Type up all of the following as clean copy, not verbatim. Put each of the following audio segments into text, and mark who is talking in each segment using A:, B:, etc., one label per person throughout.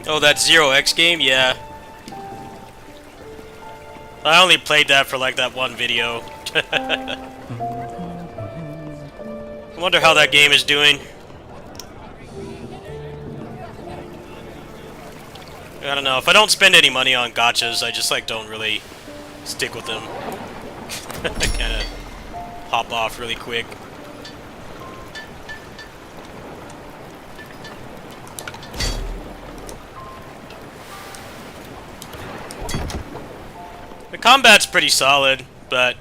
A: Oh, that 0x game? Yeah. I only played that for like that one video. I wonder how that game is doing. I don't know. If I don't spend any money on gachas, I just like don't really stick with them. I kind of hop off really quick. The combat's pretty solid, but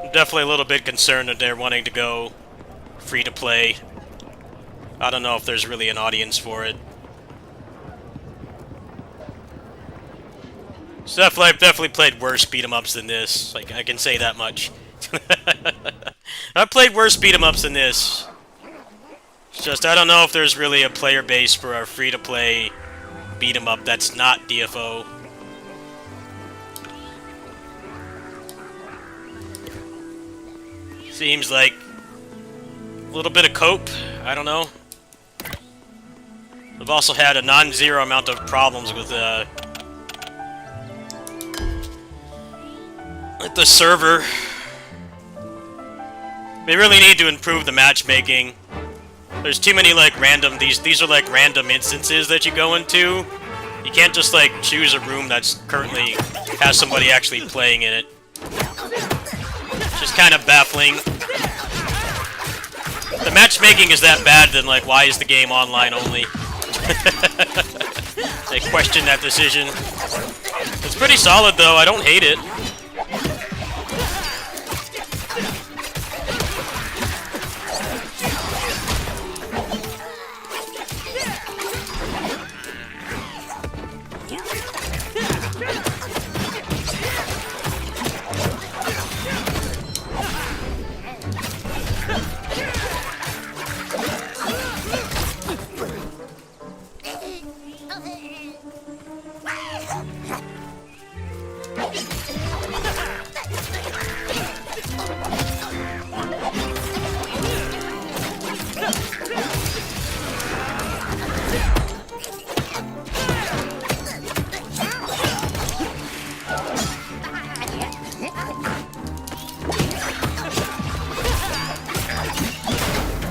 A: I'm definitely a little bit concerned that they're wanting to go free to play. I don't know if there's really an audience for it. So I've definitely played worse beat-em-ups than this. Like, I can say that much. I've played worse beat-em-ups than this. It's just, I don't know if there's really a player base for a free-to-play beat-em-up that's not DFO. Seems like a little bit of cope. I don't know. We've also had a non-zero amount of problems with the server. They really need to improve the matchmaking. There's too many like random these are like random instances that you go into. You can't just like choose a room that's currently has somebody actually playing in it. It's just kind of baffling. If the matchmaking is that bad, then like why is the game online only? I question that decision. It's pretty solid though, I don't hate it.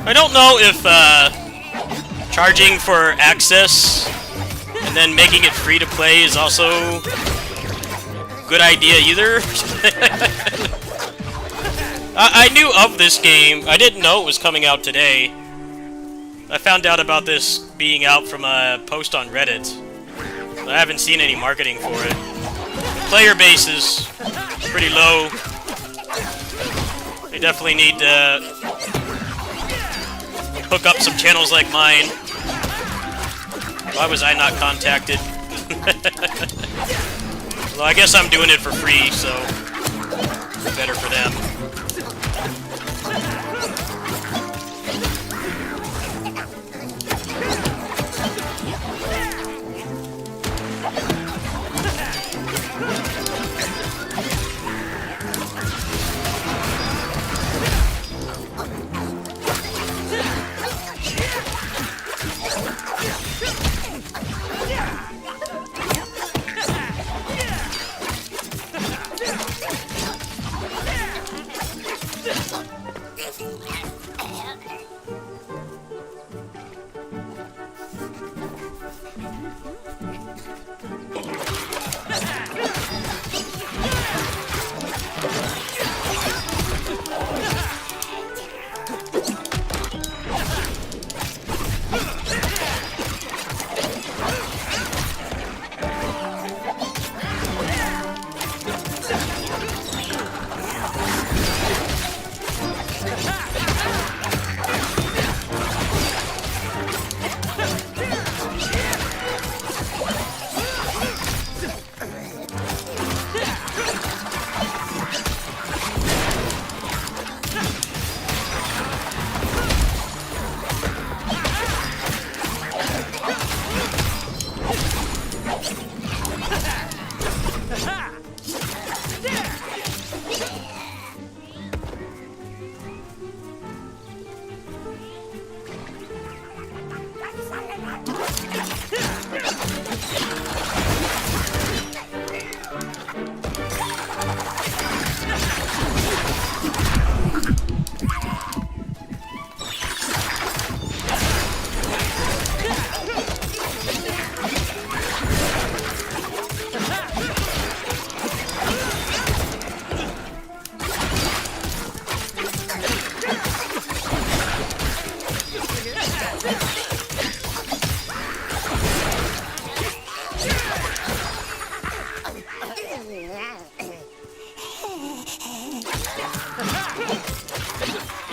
A: I don't know if charging for access and then making it free to play is also a good idea either. I knew of this game. I didn't know it was coming out today. I found out about this being out from a post on Reddit. I haven't seen any marketing for it. The player base is pretty low. They definitely need to hook up some channels like mine. Why was I not contacted? Well, I guess I'm doing it for free, so better for them.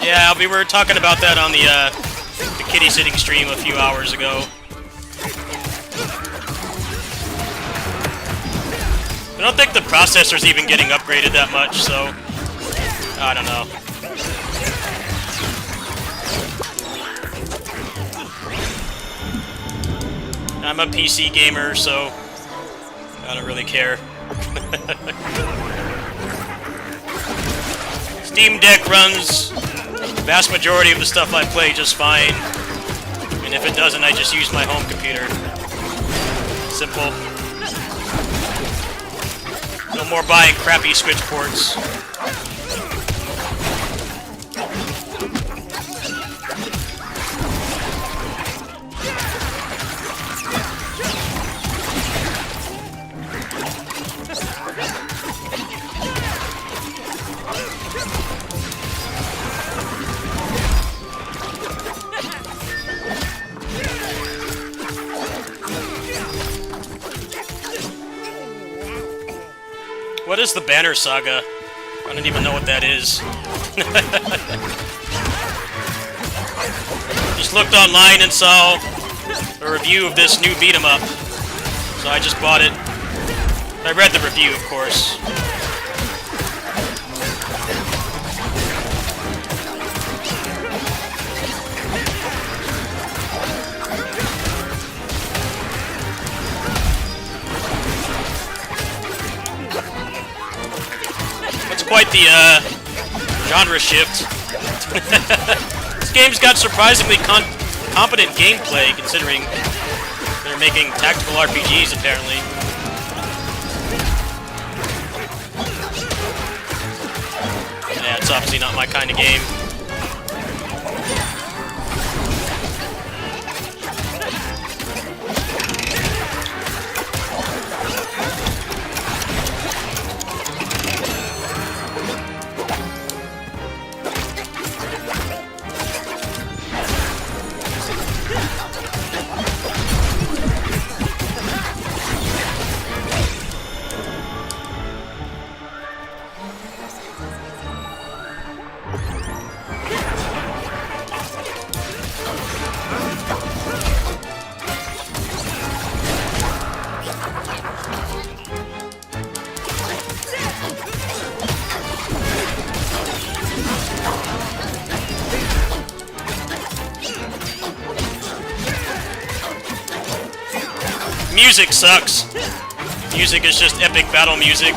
A: Yeah, we were talking about that on the kitty sitting stream a few hours ago. I don't think the processor's even getting upgraded that much, so I don't know. I'm a PC gamer, so I don't really care. It's Steam Deck runs the vast majority of the stuff I play just fine. And if it doesn't, I just use my home computer. Simple. No more buying crappy Switch ports. What is the Banner Saga? I don't even know what that is. Just looked online and saw a review of this new beat-em-up, so I just bought it. I read the review, of course. Quite the genre shift. This game's got surprisingly competent gameplay, considering they're making tactical RPGs, apparently. Yeah, it's obviously not my kind of game. Music sucks. Music is just epic battle music.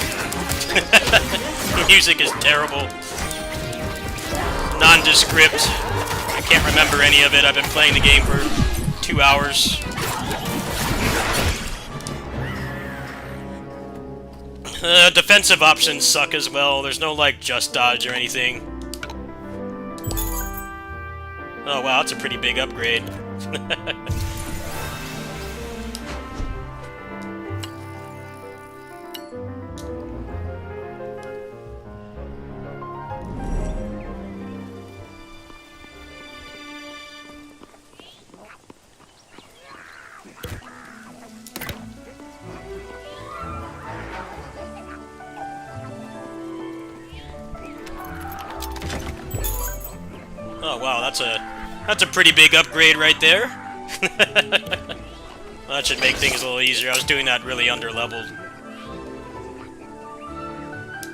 A: Music is terrible. Nondescript. I can't remember any of it. I've been playing the game for 2 hours. Defensive options suck as well. There's no, like, just dodge or anything. Oh wow, that's a pretty big upgrade. Oh wow, that's a pretty big upgrade right there. Well, that should make things a little easier. I was doing that really under-leveled.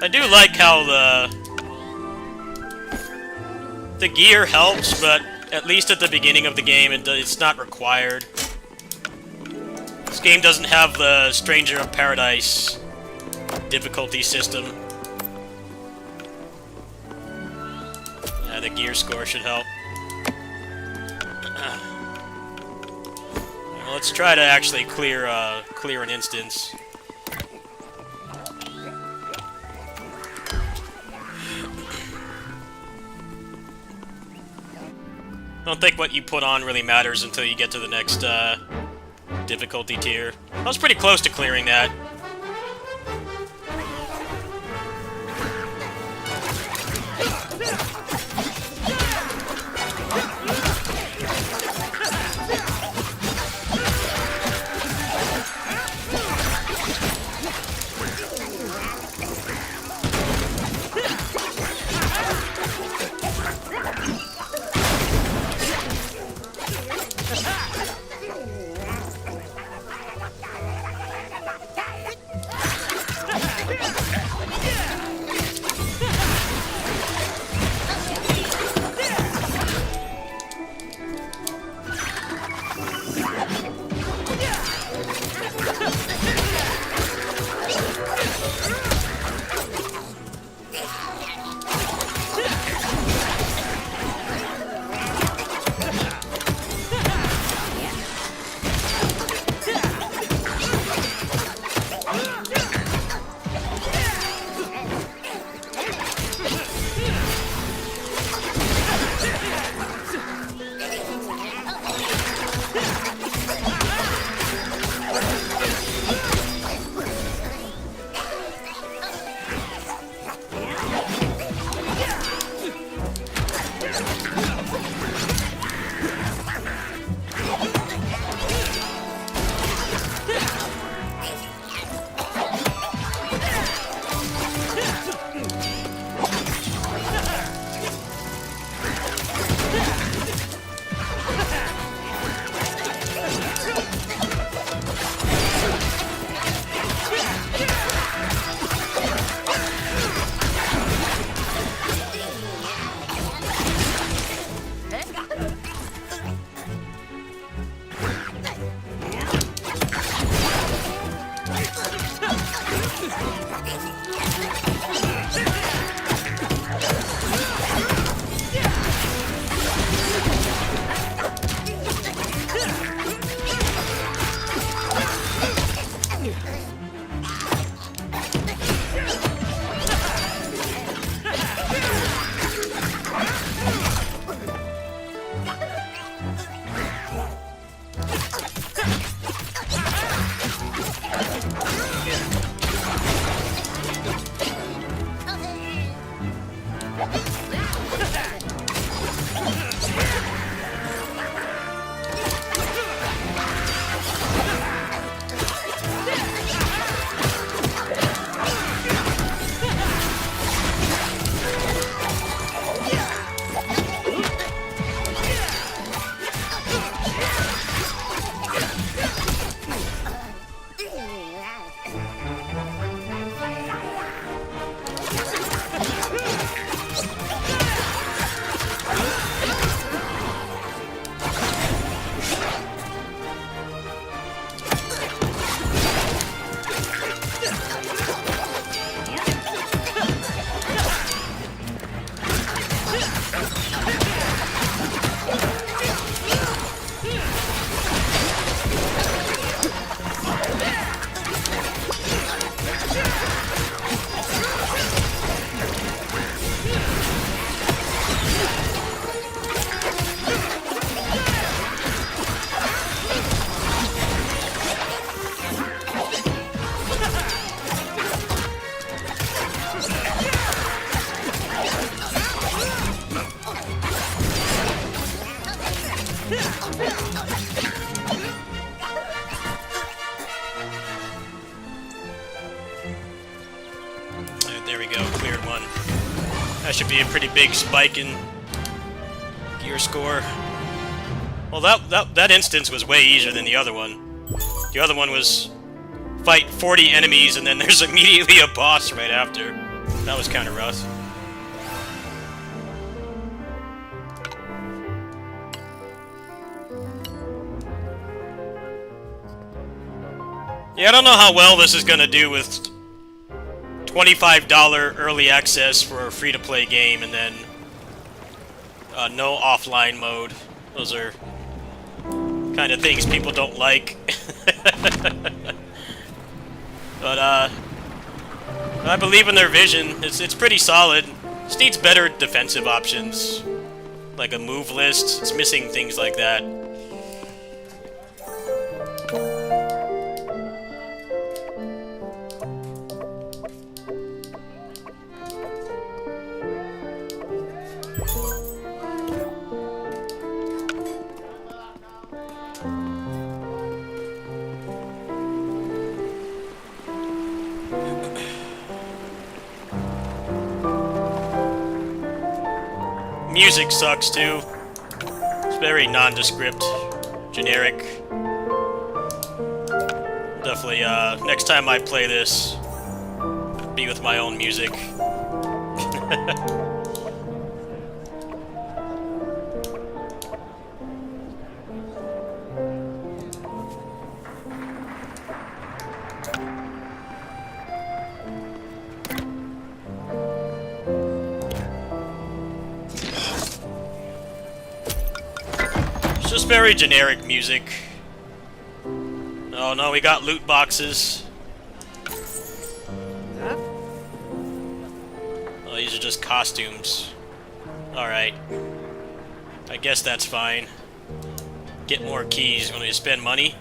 A: I do like how the gear helps, but at least at the beginning of the game, it's not required. This game doesn't have the Stranger of Paradise difficulty system. The gear score should help. Well, let's try to actually clear an instance. I don't think what you put on really matters until you get to the next difficulty tier. I was pretty close to clearing that. There we go, cleared one. That should be a pretty big spike in gear score. Well, that instance was way easier than the other one. The other one was fight 40 enemies and then there's immediately a boss right after. That was kind of rough. Yeah, I don't know how well this is gonna do with $25 early access for a free-to-play game and then no offline mode. Those are kind of things people don't like. But I believe in their vision. It's pretty solid. It needs better defensive options, like a move list. It's missing things like that. Music sucks too. It's very nondescript, generic. Definitely, next time I play this, be with my own music. Just very generic music. Oh no, we got loot boxes. Oh, these are just costumes. Alright. I guess that's fine. Get more keys when we spend money.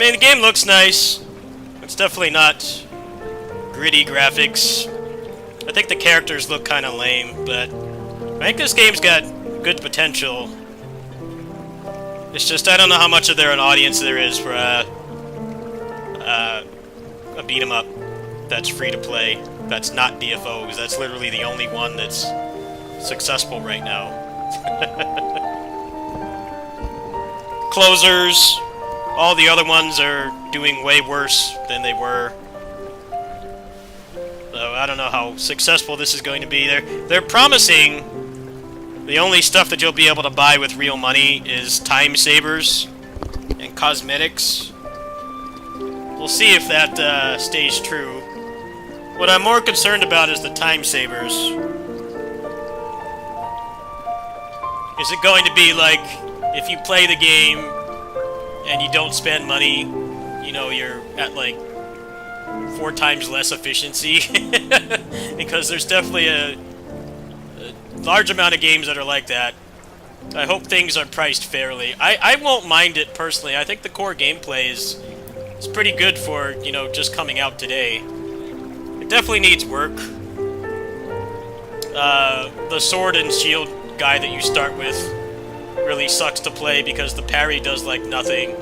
A: mean, the game looks nice. It's definitely not gritty graphics. I think the characters look kind of lame, but I think this game's got good potential. It's just I don't know how much of an audience there is for a beat 'em up that's free to play. That's not DFO, because that's literally the only one that's successful right now. Closers, all the other ones are doing way worse than they were. So I don't know how successful this is going to be. They're promising the only stuff that you'll be able to buy with real money is time sabers and cosmetics. We'll see if that stays true. What I'm more concerned about is the time sabers. Is it going to be like, if you play the game and you don't spend money, you know, you're at like 4 times less efficiency? Because there's definitely a large amount of games that are like that. I hope things are priced fairly. I won't mind it personally. I think the core gameplay is pretty good for, you know, just coming out today. It definitely needs work. The sword and shield guy that you start with really sucks to play because the parry does like nothing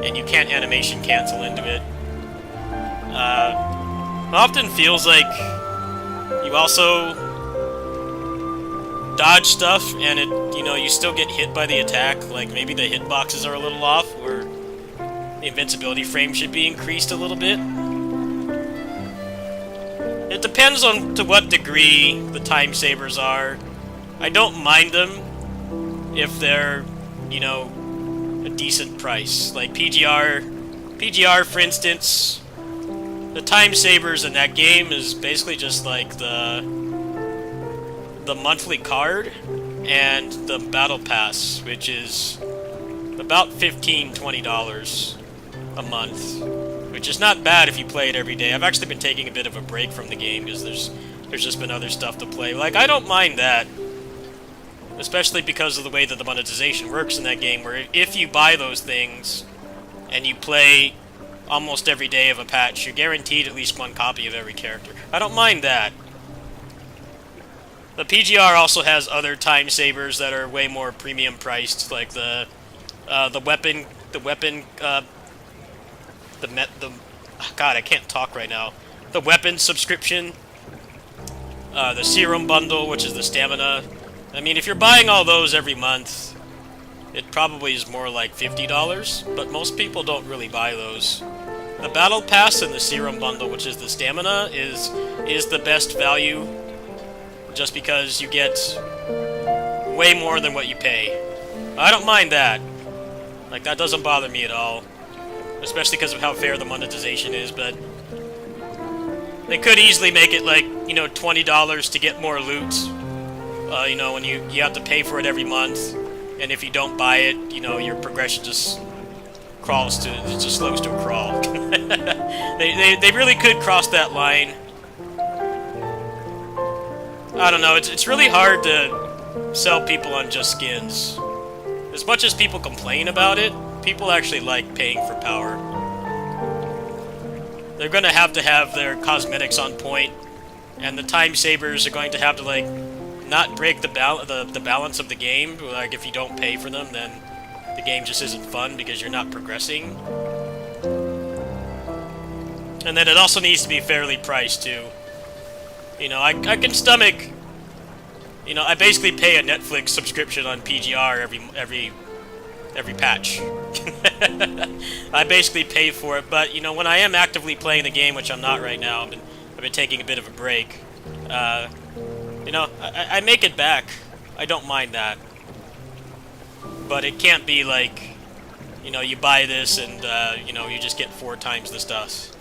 A: and you can't animation cancel into it. It often feels like you also dodge stuff and it, you know, you still get hit by the attack. Like maybe the hitboxes are a little off, or the invincibility frame should be increased a little bit. It depends on to what degree the time sabers are. I don't mind them if they're, you know, a decent price. Like PGR, for instance, the time sabers in that game is basically just like the monthly card and the battle pass, which is about $15–20 a month, which is not bad if you play it every day. I've actually been taking a bit of a break from the game because there's just been other stuff to play. Like, I don't mind that, especially because of the way that the monetization works in that game, where if you buy those things and you play almost every day of a patch, you're guaranteed at least 1 copy of every character. I don't mind that. The PGR also has other time sabers that are way more premium priced, like the weapon, God, I can't talk right now. The weapon subscription, the serum bundle, which is the stamina. I mean, if you're buying all those every month, it probably is more like $50, but most people don't really buy those. The battle pass and the serum bundle, which is the stamina, is the best value, just because you get way more than what you pay. I don't mind that. Like, that doesn't bother me at all. Especially because of how fair the monetization is, but they could easily make it like, you know, $20 to get more loot. You know, when you have to pay for it every month, and if you don't buy it, you know, your progression just it just slows to a crawl. They really could cross that line. I don't know, it's really hard to sell people on just skins. As much as people complain about it, people actually like paying for power. They're going to have their cosmetics on point, and the time sabers are going to have to, like, not break the balance of the game. Like, if you don't pay for them, then the game just isn't fun because you're not progressing. And then it also needs to be fairly priced, too. You know, I can stomach... You know, I basically pay a Netflix subscription on PGR every patch. I basically pay for it, but, you know, when I am actively playing the game, which I'm not right now, I've been taking a bit of a break, you know, I make it back. I don't mind that. But it can't be like, you know, you buy this and, you know, you just get 4 times the stuff.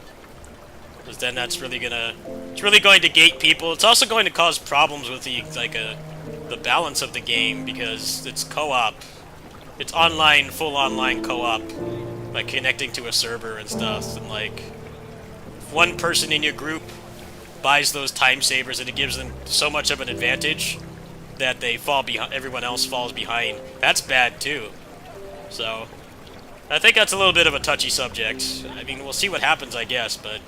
A: Because then that's really it's really going to gate people. It's also going to cause problems with the balance of the game, because it's co-op. It's online, full online co-op, like connecting to a server and stuff. And like, if one person in your group buys those time sabers, and it gives them so much of an advantage that they fall behind, everyone else falls behind. That's bad too. So I think that's a little bit of a touchy subject. I mean, we'll see what happens, I guess, but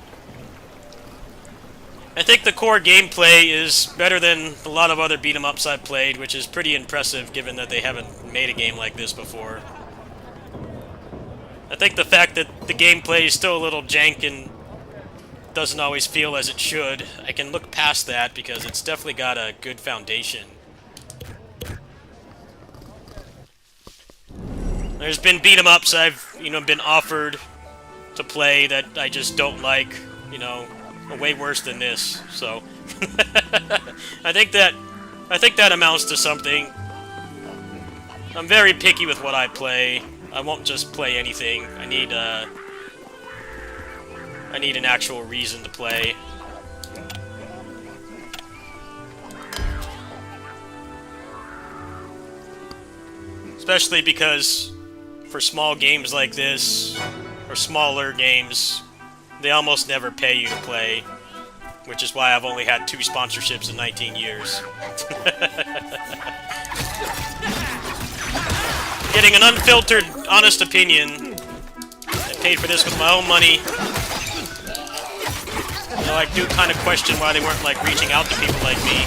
A: I think the core gameplay is better than a lot of other beat-em-ups I've played, which is pretty impressive given that they haven't made a game like this before. I think the fact that the gameplay is still a little jank and doesn't always feel as it should, I can look past that because it's definitely got a good foundation. There's been beat-em-ups I've, been offered to play that I just don't like, way worse than this. So I think that amounts to something. I'm very picky with what I play. I won't just play anything. I need an actual reason to play. Especially because for small games like this, or smaller games, they almost never pay you to play, which is why I've only had 2 sponsorships in 19 years. Getting an unfiltered, honest opinion. I paid for this with my own money. Though I do kind of question why they weren't, reaching out to people like me.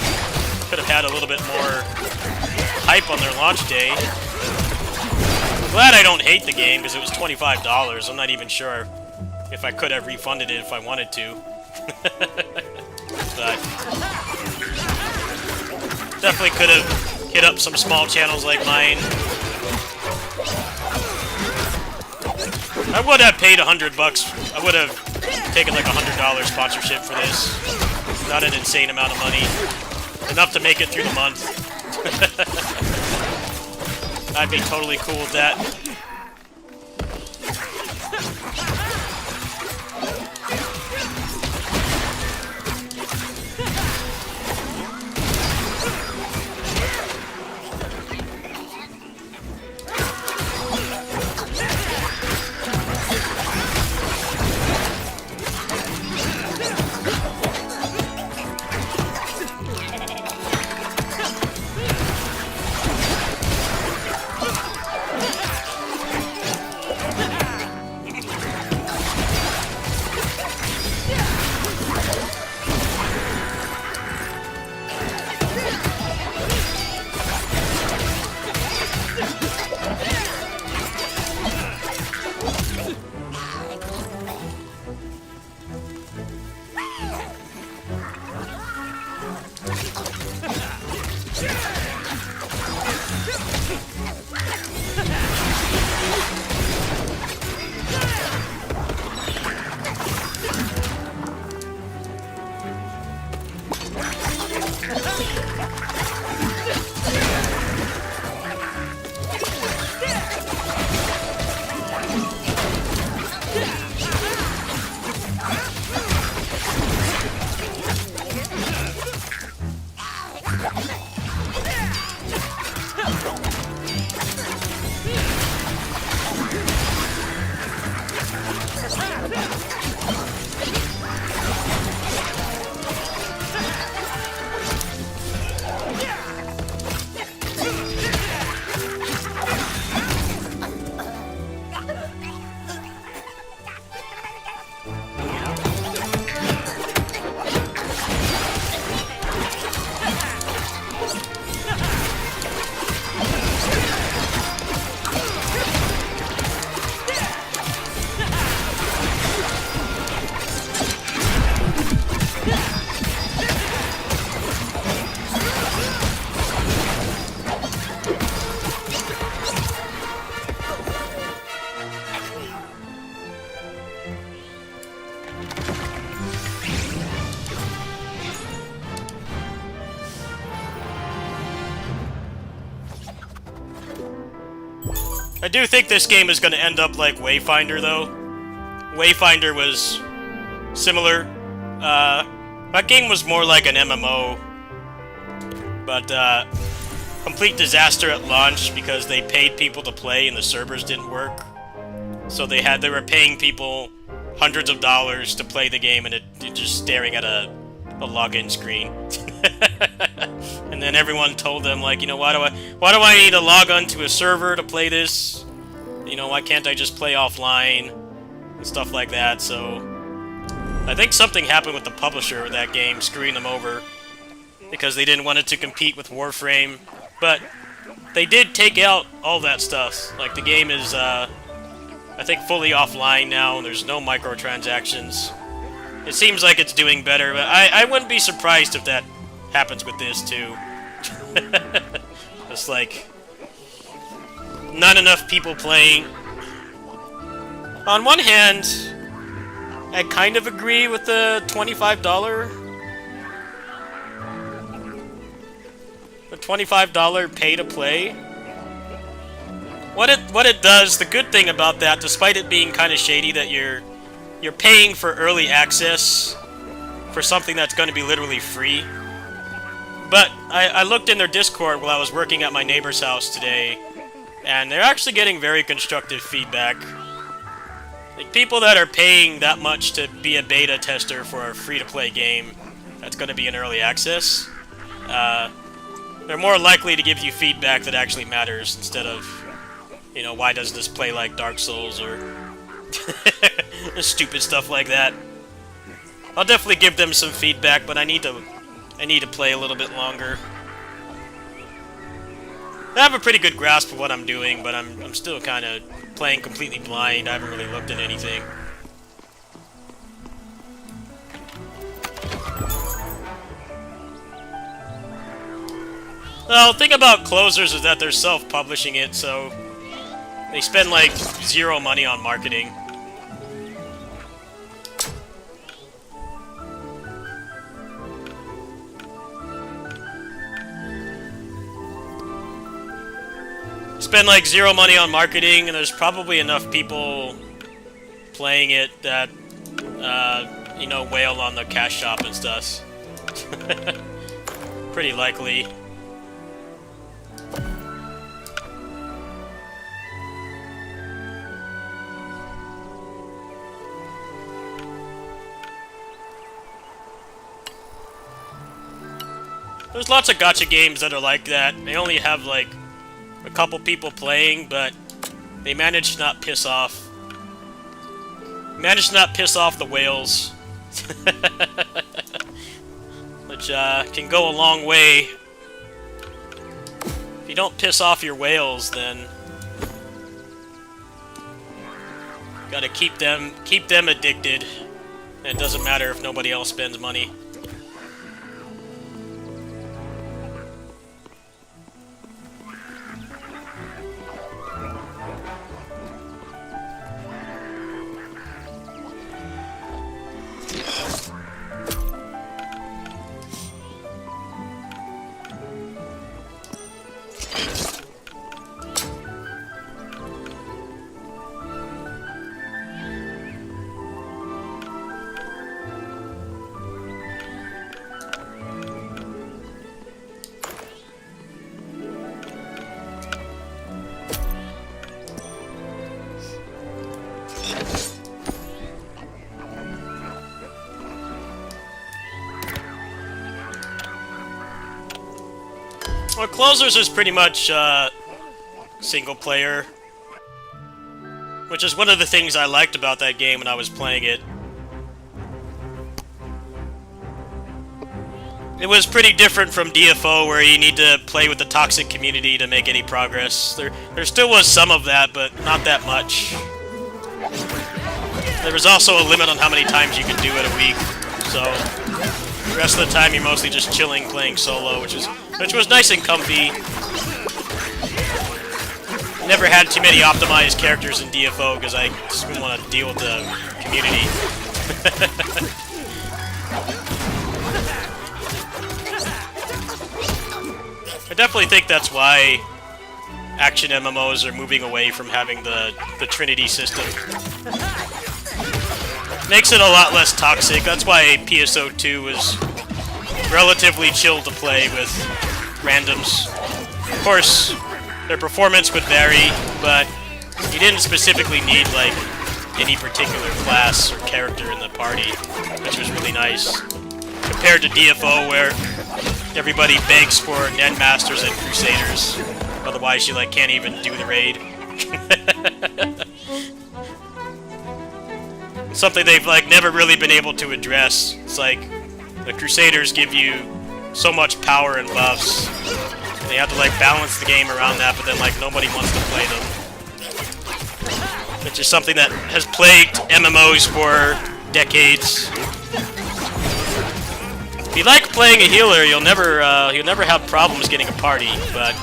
A: Could have had a little bit more hype on their launch day. I'm glad I don't hate the game, because it was $25. I'm not even sure if I could have refunded it if I wanted to. But definitely could have hit up some small channels like mine. I would have paid $100. I would have taken like $100 sponsorship for this. Not an insane amount of money. Enough to make it through the month. I'd be totally cool with that. I do think this game is going to end up like Wayfinder, though. Wayfinder was similar. That game was more like an MMO, but complete disaster at launch because they paid people to play and the servers didn't work. So they were paying people hundreds of dollars to play the game, and it just staring at a login screen. And then everyone told them, like, why do I need to log on to a server to play this? You know, why can't I just play offline and stuff like that? So I think something happened with the publisher of that game, screwing them over because they didn't want it to compete with Warframe. But they did take out all that stuff. Like, the game is, I think, fully offline now, and there's no microtransactions. It seems like it's doing better, but I wouldn't be surprised if that happens with this, too. It's like, not enough people playing. On one hand, I kind of agree with the $25. The $25 pay to play. What it does, the good thing about that, despite it being kind of shady that you're paying for early access for something that's going to be literally free. But I looked in their Discord while I was working at my neighbor's house today, and they're actually getting very constructive feedback. Like, people that are paying that much to be a beta tester for a free-to-play game that's going to be in early access, they're more likely to give you feedback that actually matters instead of, you know, why does this play like Dark Souls or stupid stuff like that. I'll definitely give them some feedback, but I need to play a little bit longer. I have a pretty good grasp of what I'm doing, but I'm still kind of playing completely blind. I haven't really looked at anything. Well, the thing about closers is that they're self-publishing it, so they spend like zero money on marketing. Spend like zero money on marketing, and there's probably enough people playing it that, you know, whale on the cash shop and stuff. Pretty likely. There's lots of gacha games that are like that. They only have like a couple people playing, but they manage to not piss off. The whales. Which can go a long way. If you don't piss off your whales, then gotta keep them addicted. And it doesn't matter if nobody else spends money. Well, Closers is pretty much single player, which is one of the things I liked about that game when I was playing it. It was pretty different from DFO, where you need to play with the toxic community to make any progress. There still was some of that, but not that much. There was also a limit on how many times you could do it a week, so the rest of the time you're mostly just chilling, playing solo, which was nice and comfy. Never had too many optimized characters in DFO because I just didn't want to deal with the community. I definitely think that's why action MMOs are moving away from having the Trinity system. Makes it a lot less toxic. That's why PSO2 was relatively chill to play with randoms. Of course, their performance would vary, but you didn't specifically need like any particular class or character in the party, which was really nice. Compared to DFO, where everybody begs for Nen Masters and Crusaders, otherwise you like can't even do the raid. something they've like never really been able to address. It's like the Crusaders give you so much power and buffs, and they have to like balance the game around that, but then like nobody wants to play them. Which is something that has plagued MMOs for decades. If you like playing a healer, you'll never have problems getting a party, but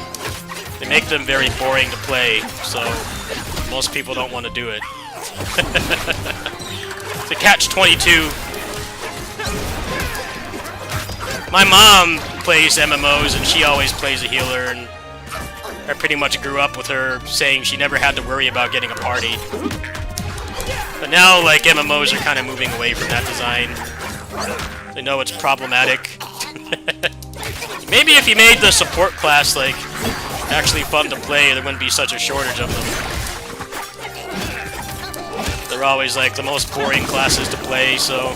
A: they make them very boring to play, so most people don't want to do it. It's a catch-22. My mom plays MMOs, and she always plays a healer, and I pretty much grew up with her saying she never had to worry about getting a party. But now, like, MMOs are kind of moving away from that design. They know it's problematic. Maybe if you made the support class, like, actually fun to play, there wouldn't be such a shortage of them. They're always, like, the most boring classes to play, so...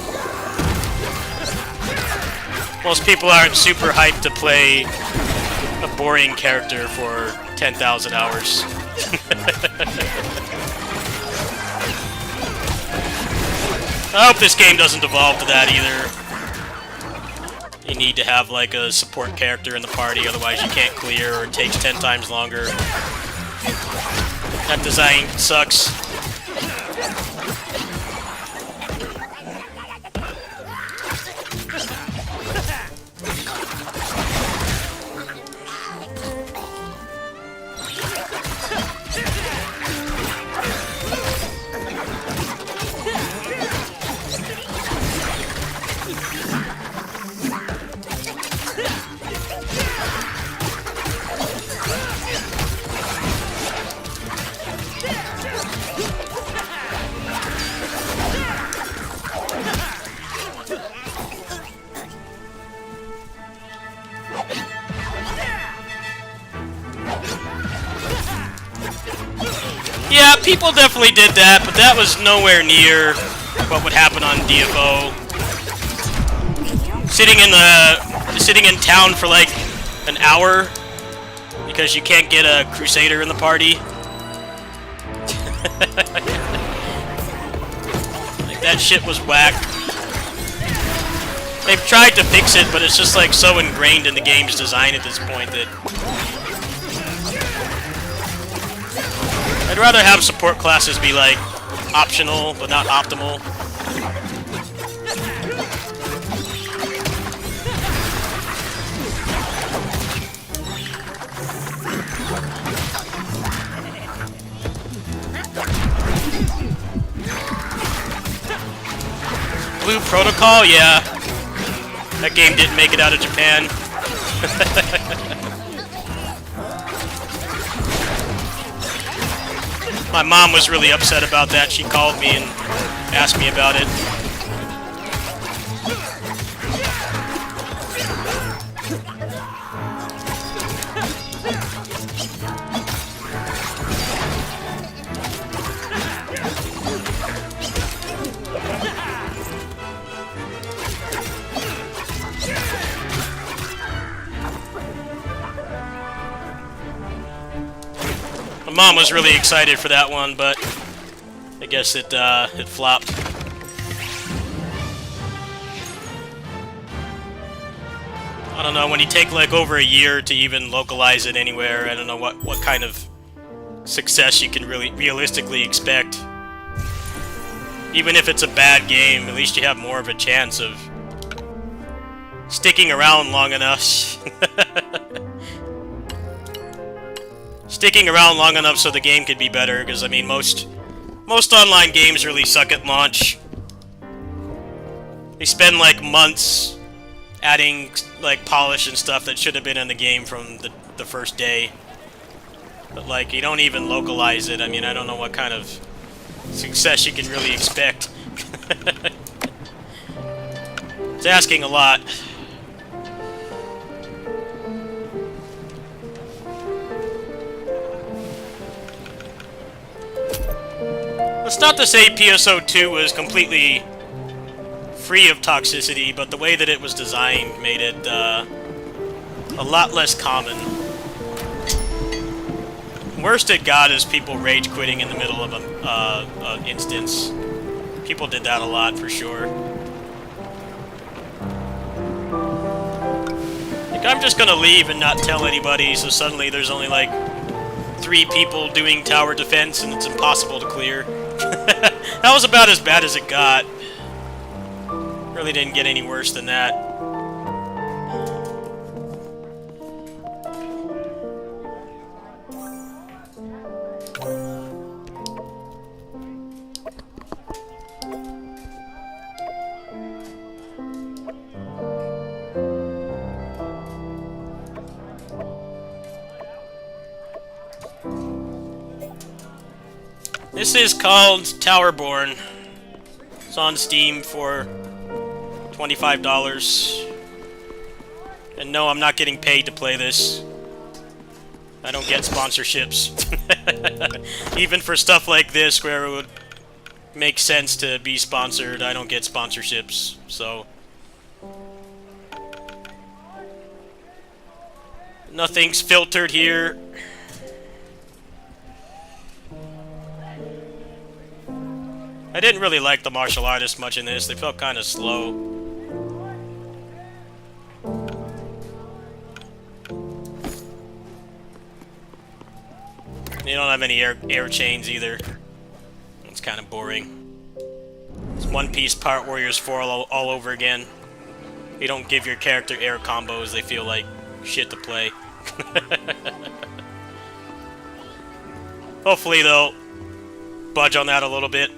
A: most people aren't super hyped to play a boring character for 10,000 hours. I hope this game doesn't evolve to that either. You need to have like a support character in the party, otherwise you can't clear, or it takes 10 times longer. That design sucks. Yeah, people definitely did that, but that was nowhere near what would happen on DFO. Sitting in town for like an hour because you can't get a Crusader in the party. Like, that shit was whack. They've tried to fix it, but it's just like so ingrained in the game's design at this point that I'd rather have support classes be, like, optional, but not optimal. Blue Protocol? Yeah. That game didn't make it out of Japan. My mom was really upset about that. She called me and asked me about it. Mom was really excited for that one, but I guess it flopped. I don't know, when you take like over a year to even localize it anywhere, I don't know what kind of success you can really realistically expect. Even if it's a bad game, at least you have more of a chance of sticking around long enough. Sticking around long enough so the game could be better, because I mean most online games really suck at launch. They spend like months adding like polish and stuff that should have been in the game from the first day. But like, you don't even localize it. I mean, I don't know what kind of success you can really expect. It's asking a lot. It's not to say PSO2 was completely free of toxicity, but the way that it was designed made it a lot less common. Worst it got is people rage quitting in the middle of an instance. People did that a lot, for sure. Like, I'm just gonna leave and not tell anybody, so suddenly there's only, like, 3 people doing tower defense, and it's impossible to clear. That was about as bad as it got. Really didn't get any worse than that. This is called Towerborne. It's on Steam for $25. And no, I'm not getting paid to play this. I don't get sponsorships. Even for stuff like this, where it would make sense to be sponsored, I don't get sponsorships, so... Nothing's filtered here. I didn't really like the martial artists much in this. They felt kind of slow. You don't have any air chains either. It's kind of boring. It's One Piece Part Warriors 4 all over again. You don't give your character air combos, they feel like shit to play. Hopefully they'll budge on that a little bit.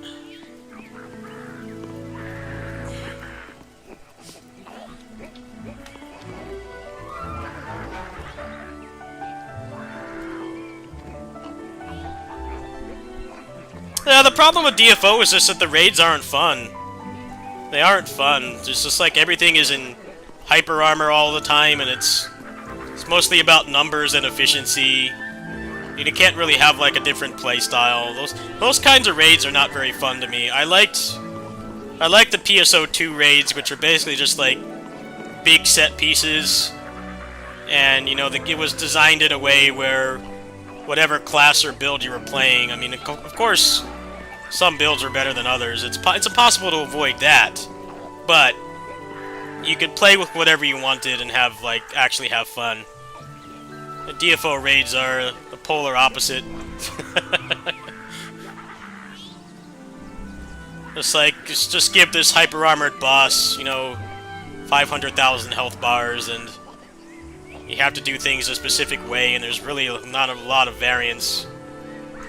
A: Yeah, the problem with DFO is just that the raids aren't fun. They aren't fun. It's just like everything is in hyper armor all the time, and it's mostly about numbers and efficiency. You can't really have like a different playstyle. Those kinds of raids are not very fun to me. I liked the PSO2 raids, which are basically just like big set pieces, and you know it was designed in a way where whatever class or build you were playing. I mean, of course, some builds are better than others. It's impossible to avoid that, but you could play with whatever you wanted and have actually have fun. The DFO raids are the polar opposite. just give this hyper armored boss, 500,000 health bars, and you have to do things a specific way, and there's really not a lot of variance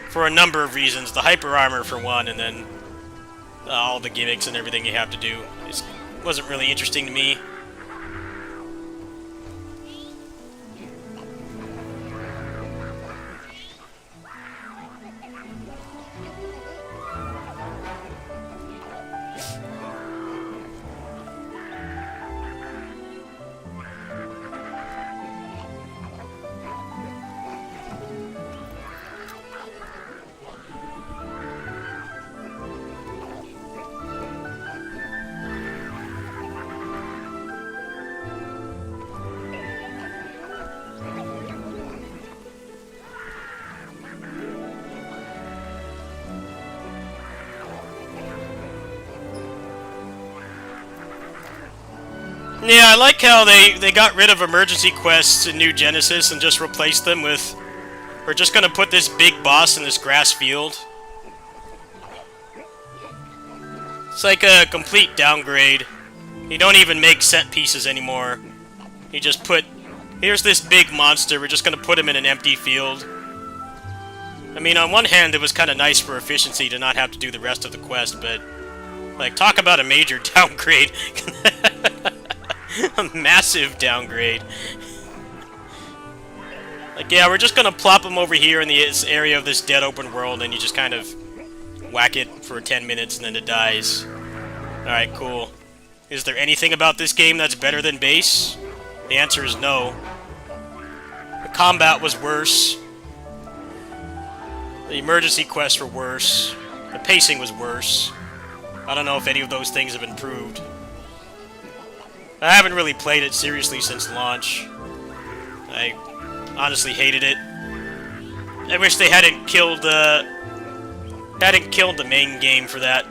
A: for a number of reasons. The hyper armor for one, and then all the gimmicks and everything you have to do. It wasn't really interesting to me. Yeah, I like how they got rid of emergency quests in New Genesis and just replaced them with, we're just gonna put this big boss in this grass field. It's like a complete downgrade. You don't even make set pieces anymore. You just put, here's this big monster, we're just gonna put him in an empty field. I mean, on one hand, it was kind of nice for efficiency to not have to do the rest of the quest, but, talk about a major downgrade. A massive downgrade. Yeah, we're just gonna plop him over here in this area of this dead open world, and you just kind of whack it for 10 minutes and then it dies. Alright, cool. Is there anything about this game that's better than base? The answer is no. The combat was worse. The emergency quests were worse. The pacing was worse. I don't know if any of those things have improved. I haven't really played it seriously since launch. I honestly hated it. I wish they hadn't killed the main game for that.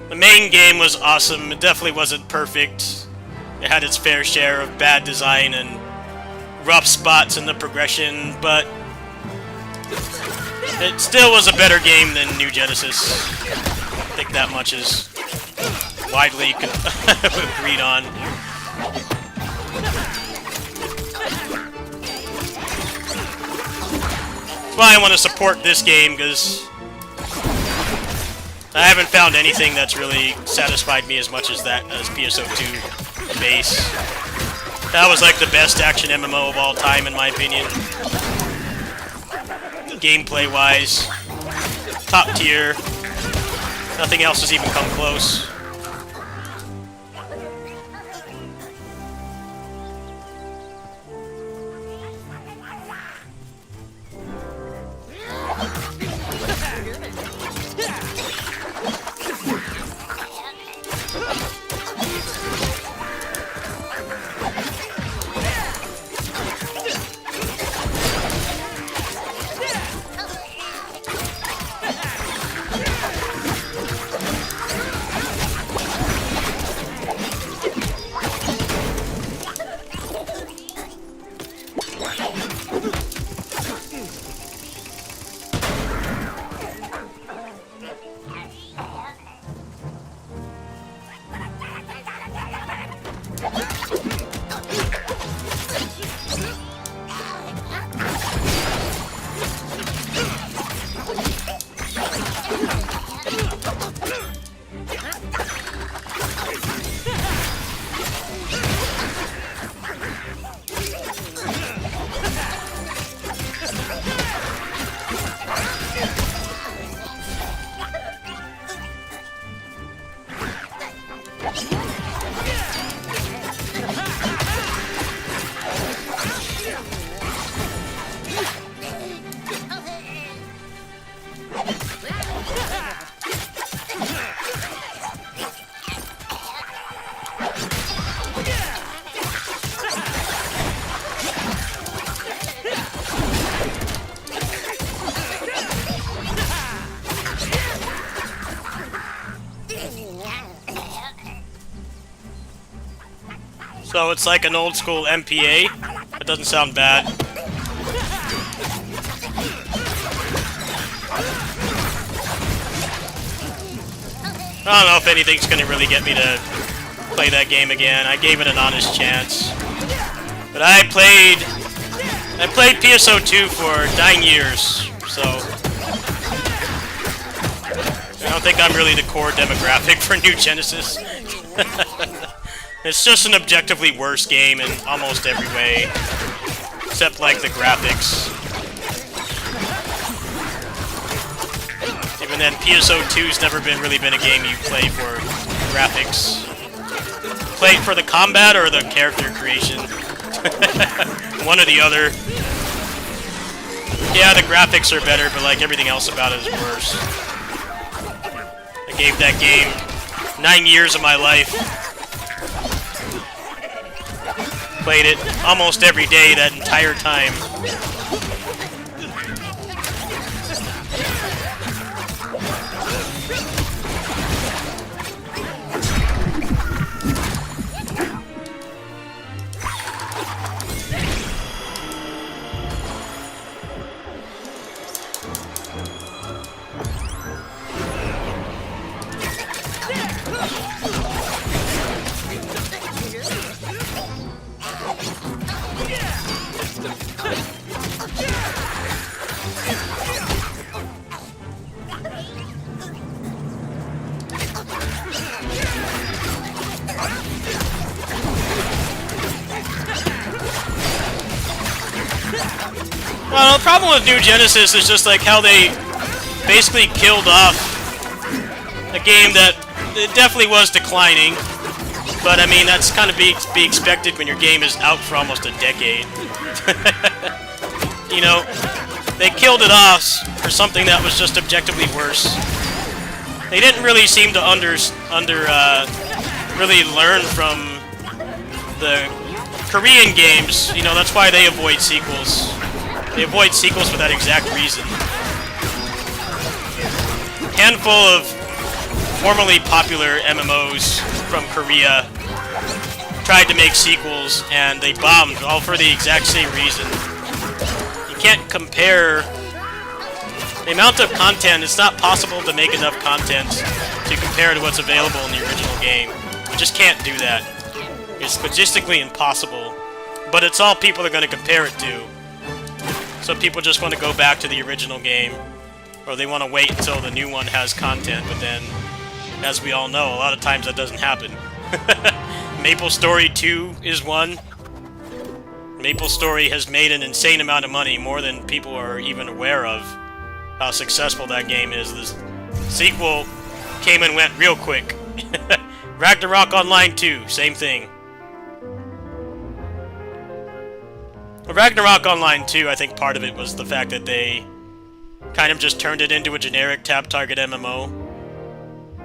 A: The main game was awesome. It definitely wasn't perfect. It had its fair share of bad design and rough spots in the progression, but it still was a better game than New Genesis. I think that much is widely agreed on. That's why I want to support this game, because I haven't found anything that's really satisfied me as much as PSO2 base. That was like the best action MMO of all time, in my opinion. Gameplay-wise, top tier. Nothing else has even come close. So it's like an old school MPA. That doesn't sound bad. I don't know if anything's gonna really get me to play that game again. I gave it an honest chance. But I played PSO2 for 9 years, so I don't think I'm really the core demographic for New Genesis. It's just an objectively worse game in almost every way, except like the graphics. Even then, PSO2's never really been a game you play for graphics. Play it for the combat or the character creation. One or the other. Yeah, the graphics are better, but like everything else about it is worse. I gave that game 9 years of my life. Played it almost every day that entire time. Well, the problem with New Genesis is just like how they basically killed off a game that it definitely was declining, but I mean that's kind of be expected when your game is out for almost a decade. You know, they killed it off for something that was just objectively worse. They didn't really seem to really learn from the Korean games. You know, that's why they avoid sequels. They avoid sequels for that exact reason. Handful of formerly popular MMOs from Korea tried to make sequels, and they bombed, all for the exact same reason. You can't compare the amount of content. It's not possible to make enough content to compare to what's available in the original game. You just can't do that. It's logistically impossible. But it's all people are going to compare it to. So people just want to go back to the original game, or they want to wait until the new one has content, but then, as we all know, a lot of times that doesn't happen. MapleStory 2 is one. MapleStory has made an insane amount of money, more than people are even aware of how successful that game is. This sequel came and went real quick. Ragnarok Online 2, same thing. Ragnarok Online 2, I think part of it was the fact that they kind of just turned it into a generic tap-target MMO.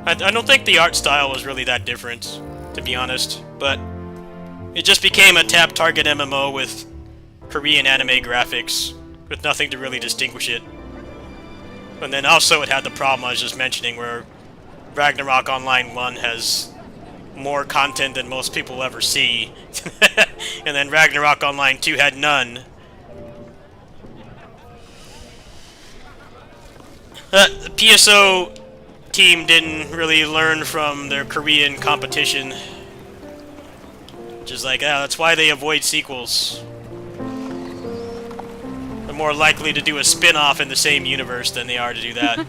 A: I don't think the art style was really that different, to be honest, but it just became a tap-target MMO with Korean anime graphics, with nothing to really distinguish it. And then also it had the problem I was just mentioning, where Ragnarok Online 1 has more content than most people will ever see. And then Ragnarok Online 2 had none. The PSO team didn't really learn from their Korean competition. Which is like, that's why they avoid sequels. They're more likely to do a spin-off in the same universe than they are to do that.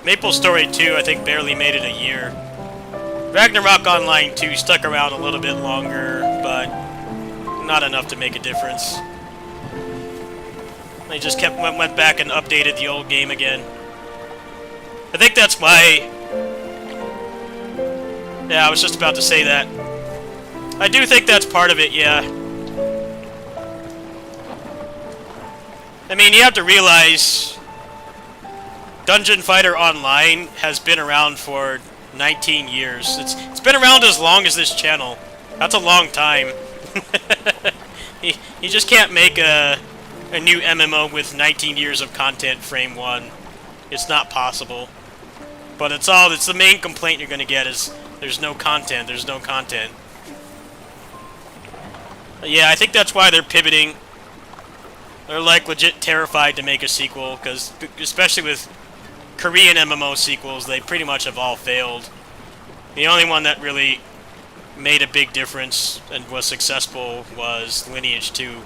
A: MapleStory 2, I think, barely made it a year. Ragnarok Online 2 stuck around a little bit longer, but not enough to make a difference. They just went back and updated the old game again. I think that's why... Yeah, I was just about to say that. I do think that's part of it, yeah. I mean, you have to realize... Dungeon Fighter Online has been around for 19 years. It's been around as long as this channel. That's a long time. You just can't make a new MMO with 19 years of content frame one. It's not possible. But it's the main complaint you're gonna get is there's no content, there's no content. But yeah, I think that's why they're pivoting. They're like legit terrified to make a sequel, because especially with Korean MMO sequels, they pretty much have all failed. The only one that really made a big difference and was successful was Lineage 2.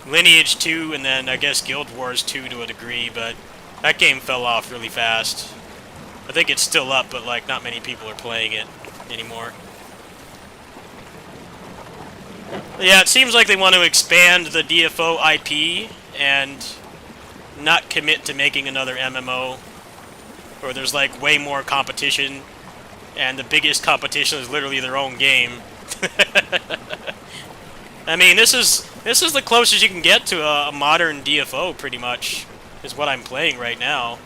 A: Lineage 2, and then I guess Guild Wars 2 to a degree, but that game fell off really fast. I think it's still up, but like not many people are playing it anymore. But yeah, it seems like they want to expand the DFO IP and not commit to making another MMO where there's like way more competition, and the biggest competition is literally their own game. I mean, this is the closest you can get to a modern DFO, pretty much, is what I'm playing right now.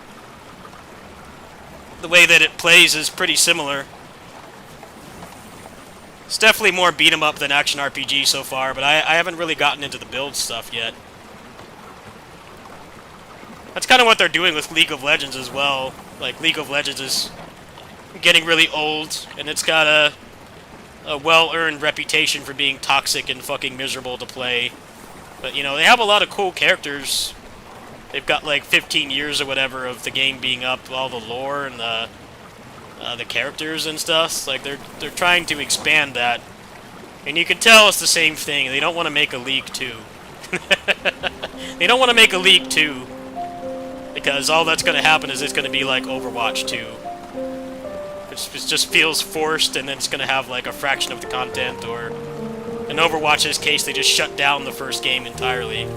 A: The way that it plays is pretty similar. It's definitely more beat 'em up than action RPG so far, but I haven't really gotten into the build stuff yet. That's kind of what they're doing with League of Legends as well. Like, League of Legends is getting really old, and it's got a well-earned reputation for being toxic and fucking miserable to play. But, you know, they have a lot of cool characters. They've got, like, 15 years or whatever of the game being up, all the lore and the characters and stuff. Like, they're trying to expand that. And you can tell it's the same thing. They don't want to make a League 2. They don't want to make a League 2. Because all that's going to happen is it's going to be like Overwatch 2. It just feels forced, and then it's going to have like a fraction of the content, or In Overwatch's case, they just shut down the first game entirely.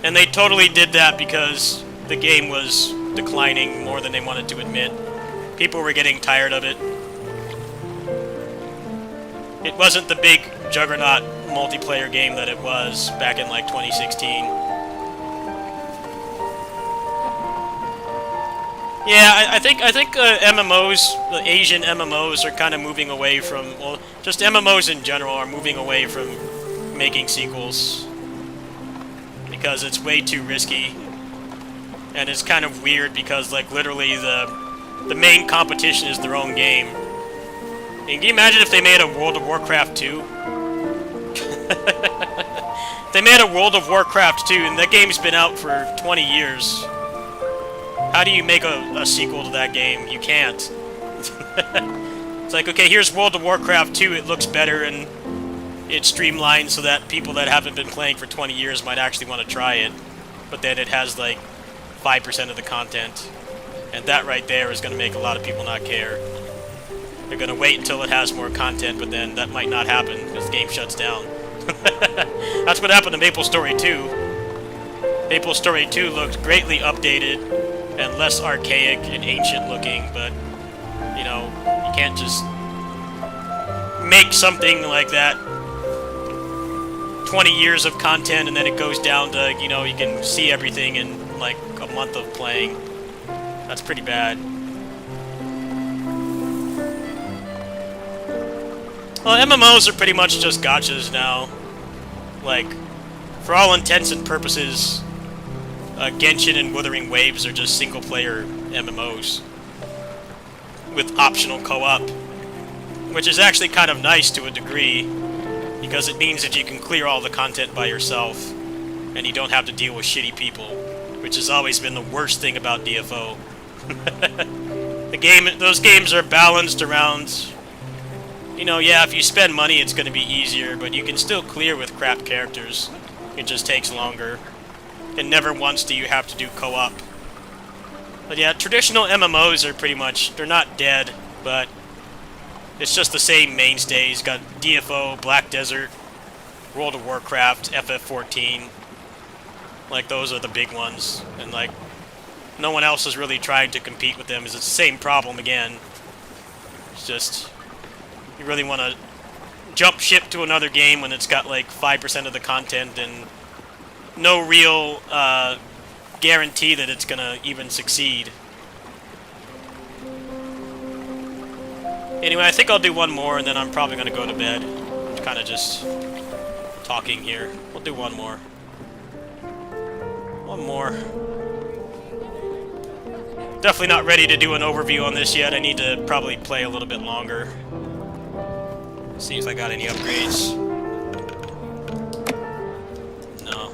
A: And they totally did that because the game was declining more than they wanted to admit. People were getting tired of it. It wasn't the big juggernaut multiplayer game that it was back in like 2016. Yeah, I think MMOs, the Asian MMOs, are kind of moving away from, well, just MMOs in general are moving away from making sequels because it's way too risky, and it's kind of weird because like literally the main competition is their own game. And can you imagine if they made a World of Warcraft 2? They made a World of Warcraft 2, and that game's been out for 20 years. How do you make a sequel to that game? You can't. It's like, okay, here's World of Warcraft 2, it looks better, and it's streamlined so that people that haven't been playing for 20 years might actually want to try it. But then it has, like, 5% of the content. And that right there is going to make a lot of people not care. They're going to wait until it has more content, but then that might not happen because the game shuts down. That's what happened to MapleStory 2. MapleStory 2 looked greatly updated and less archaic and ancient looking, but, you know, you can't just make something like that 20 years of content and then it goes down to, you know, you can see everything in like a month of playing. That's pretty bad. Well, MMOs are pretty much just gotchas now. Like, for all intents and purposes, Genshin and Wuthering Waves are just single-player MMOs with optional co-op, which is actually kind of nice to a degree, because it means that you can clear all the content by yourself, and you don't have to deal with shitty people, which has always been the worst thing about DFO. Those games are balanced around, you know, yeah, if you spend money it's going to be easier, but you can still clear with crap characters. It just takes longer. And never once do you have to do co-op. But yeah, traditional MMOs are pretty much, they're not dead, but it's just the same mainstays. Got DFO, Black Desert, World of Warcraft, FF14. Like, those are the big ones. And, like, no one else is really trying to compete with them. It's the same problem again. It's just, you really want to jump ship to another game when it's got, like, 5% of the content and no real guarantee that it's going to even succeed. Anyway, I think I'll do one more, and then I'm probably going to go to bed. Kind of just talking here. We'll do one more. One more. Definitely not ready to do an overview on this yet. I need to probably play a little bit longer. See if I got any upgrades. No.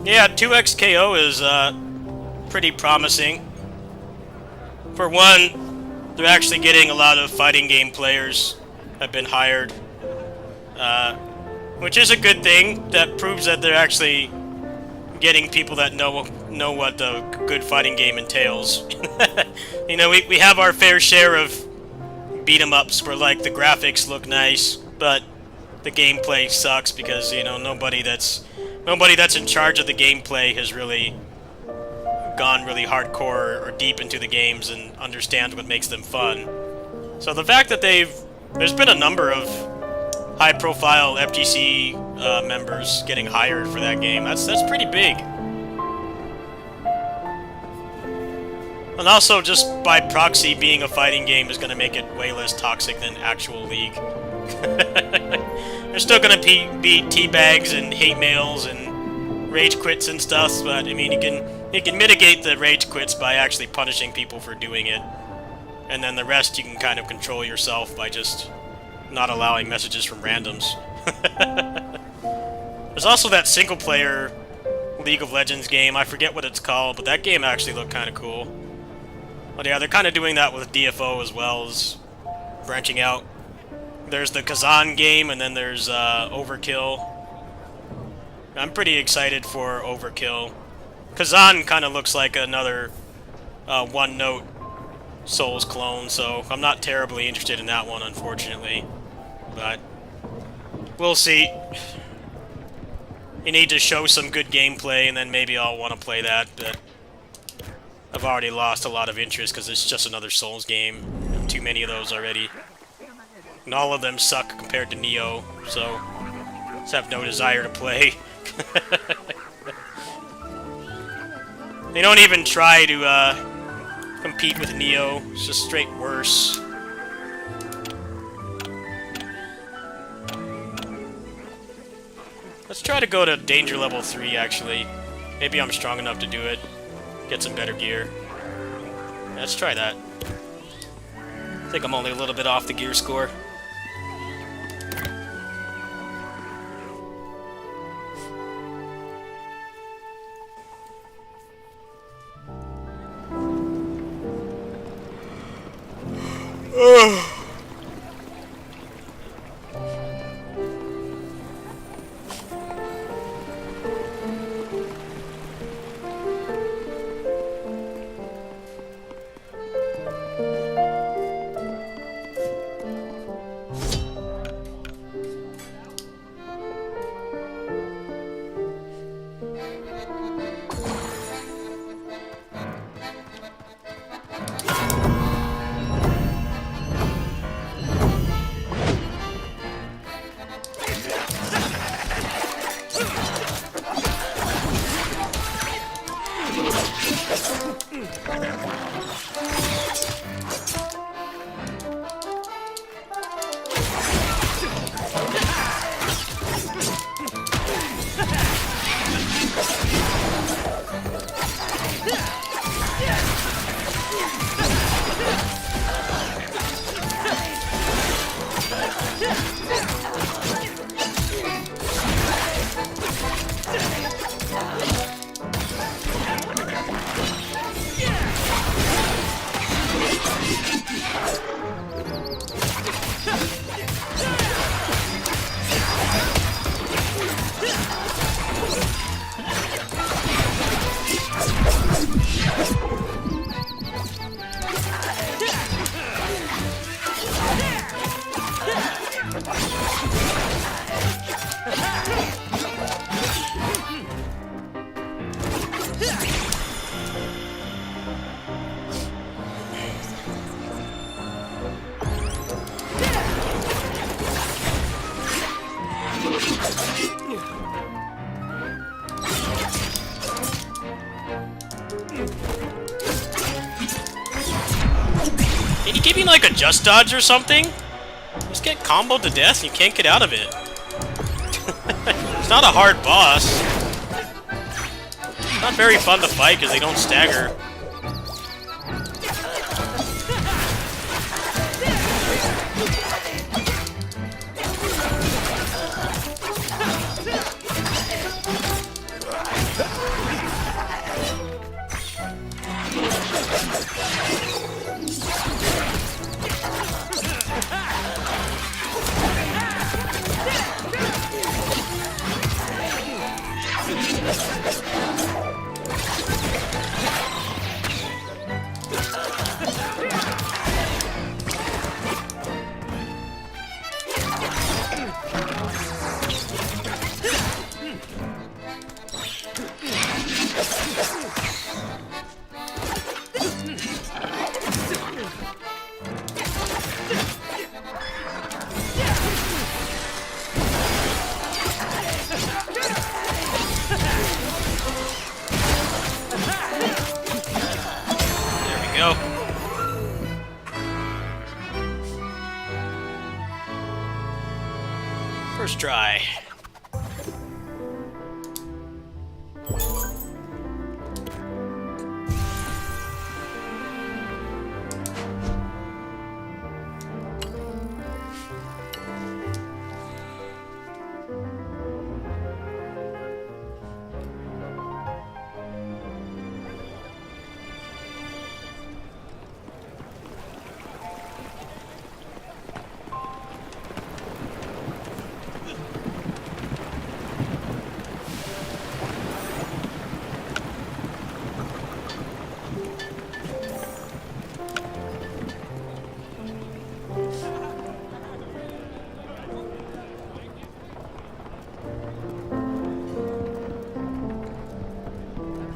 A: Yeah, 2x KO is pretty promising. For one, they're actually getting a lot of fighting game players have been hired, which is a good thing. That proves that they're actually getting people that know what the good fighting game entails. You know, we have our fair share of beat 'em ups where like the graphics look nice, but the gameplay sucks because, you know, nobody that's in charge of the gameplay has really gone really hardcore or deep into the games and understands what makes them fun. So the fact that there's been a number of high-profile FGC members getting hired for that game, that's pretty big. And also, just by proxy, being a fighting game is going to make it way less toxic than actual League. There's still going to be teabags and hate mails and rage quits and stuff, but I mean, you can mitigate the rage quits by actually punishing people for doing it, and then the rest you can kind of control yourself by just not allowing messages from randoms. There's also that single-player League of Legends game, I forget what it's called, but that game actually looked kind of cool. But yeah, they're kind of doing that with DFO as well, as branching out. There's the Kazan game, and then there's Overkill. I'm pretty excited for Overkill. Kazan kind of looks like another one-note Souls clone, so I'm not terribly interested in that one, unfortunately. But we'll see. You need to show some good gameplay, and then maybe I'll want to play that, but I've already lost a lot of interest because it's just another Souls game. Too many of those already. And all of them suck compared to Neo, so just have no desire to play. They don't even try to compete with Neo. It's just straight worse. Let's try to go to danger level 3, actually. Maybe I'm strong enough to do it. Get some better gear. Let's try that. I think I'm only a little bit off the gear score. Can you give me like a just dodge or something? Just get comboed to death and you can't get out of it. It's not a hard boss. It's not very fun to fight because they don't stagger. First try.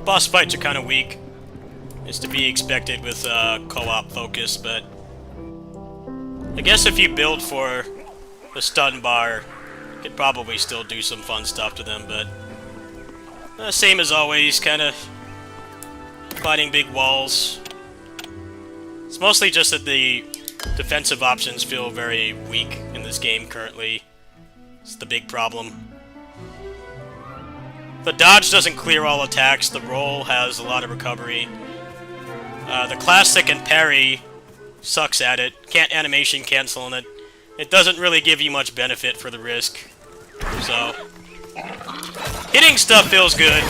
A: Boss fights are kind of weak. It's to be expected with co-op focus, but I guess if you build for the stun bar, you could probably still do some fun stuff to them, but same as always, kind of fighting big walls. It's mostly just that the defensive options feel very weak in this game currently. It's the big problem. The dodge doesn't clear all attacks, the roll has a lot of recovery. The classic and parry sucks at it. Can't animation cancel on it. It doesn't really give you much benefit for the risk. So, hitting stuff feels good.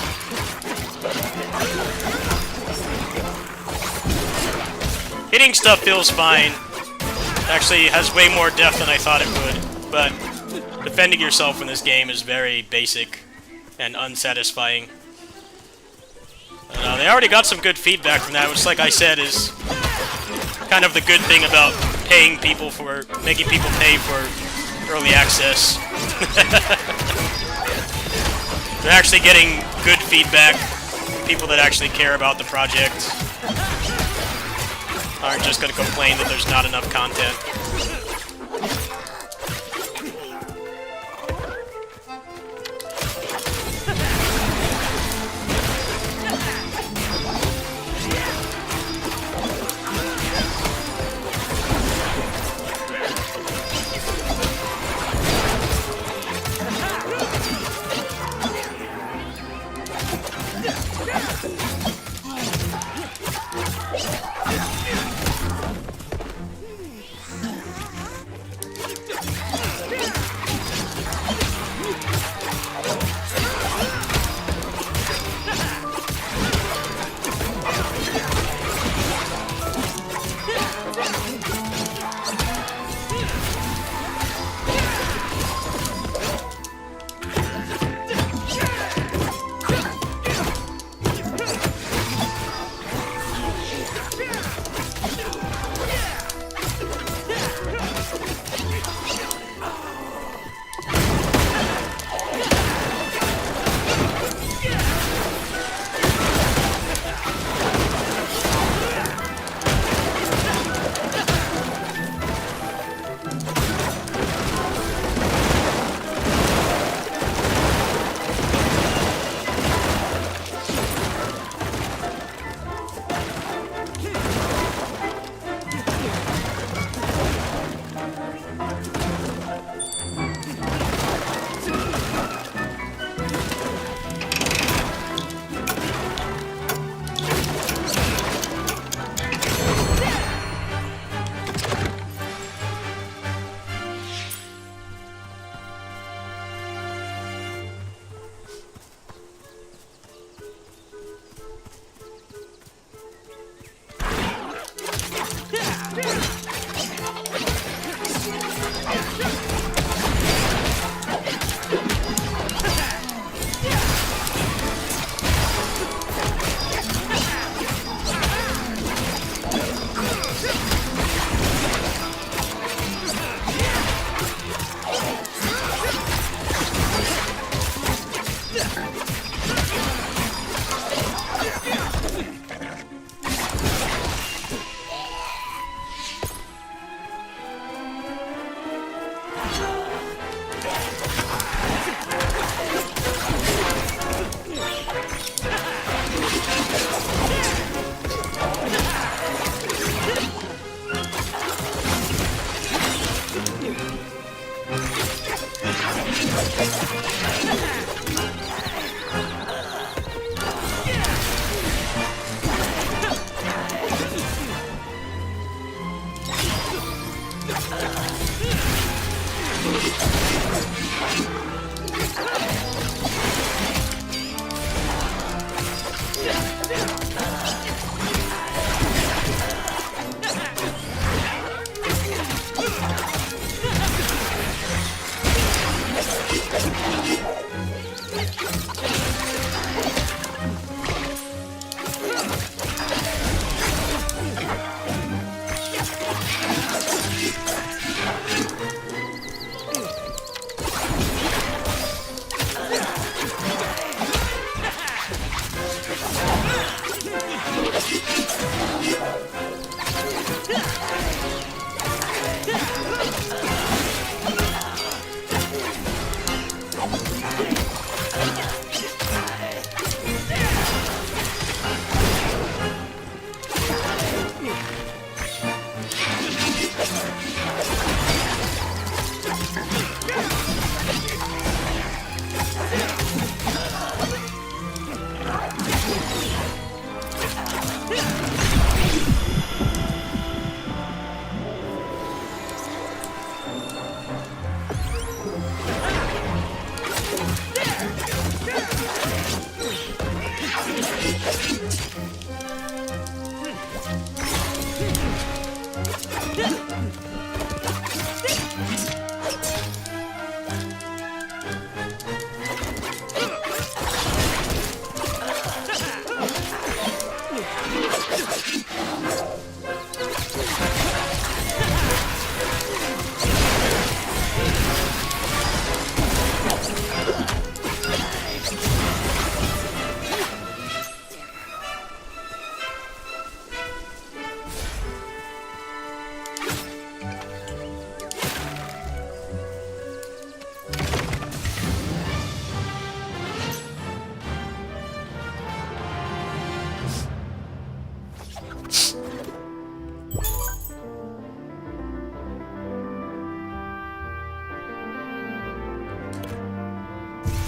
A: Hitting stuff feels fine. Actually, it has way more depth than I thought it would. But defending yourself in this game is very basic and unsatisfying. They already got some good feedback from that, which, like I said, is kind of the good thing about paying people for, making people pay for early access. They're actually getting good feedback. People that actually care about the project aren't just going to complain that there's not enough content.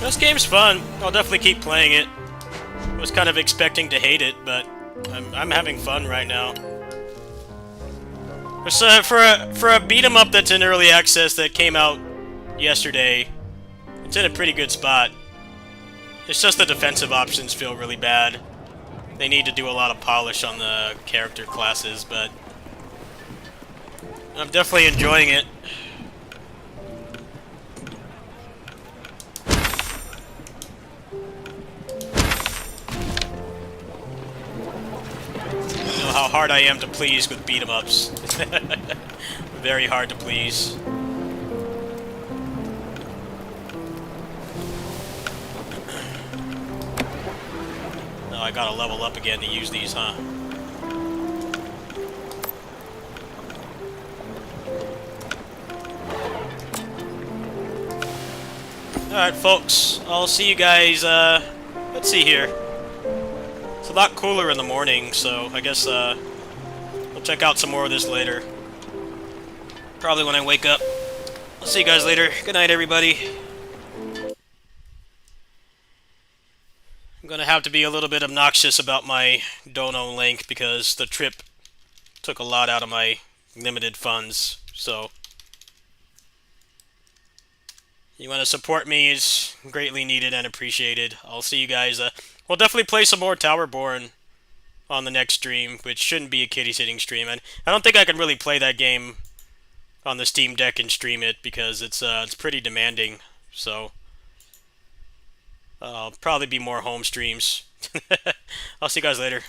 A: This game's fun. I'll definitely keep playing it. I was kind of expecting to hate it, but I'm having fun right now. So for a beat 'em up that's in early access that came out yesterday, it's in a pretty good spot. It's just the defensive options feel really bad. They need to do a lot of polish on the character classes, but I'm definitely enjoying it. You know how hard I am to please with beat 'em ups. Very hard to please. Oh, I gotta level up again to use these, huh? Alright, folks. I'll see you guys, let's see here. It's a lot cooler in the morning, so I guess, we'll check out some more of this later. Probably when I wake up. I'll see you guys later. Good night, everybody. I'm gonna have to be a little bit obnoxious about my dono link because the trip took a lot out of my limited funds, so you want to support me is greatly needed and appreciated. I'll see you guys. We'll definitely play some more Towerborne on the next stream, which shouldn't be a kitty sitting stream. And I don't think I can really play that game on the Steam Deck and stream it because it's pretty demanding. So I'll probably be more home streams. I'll see you guys later.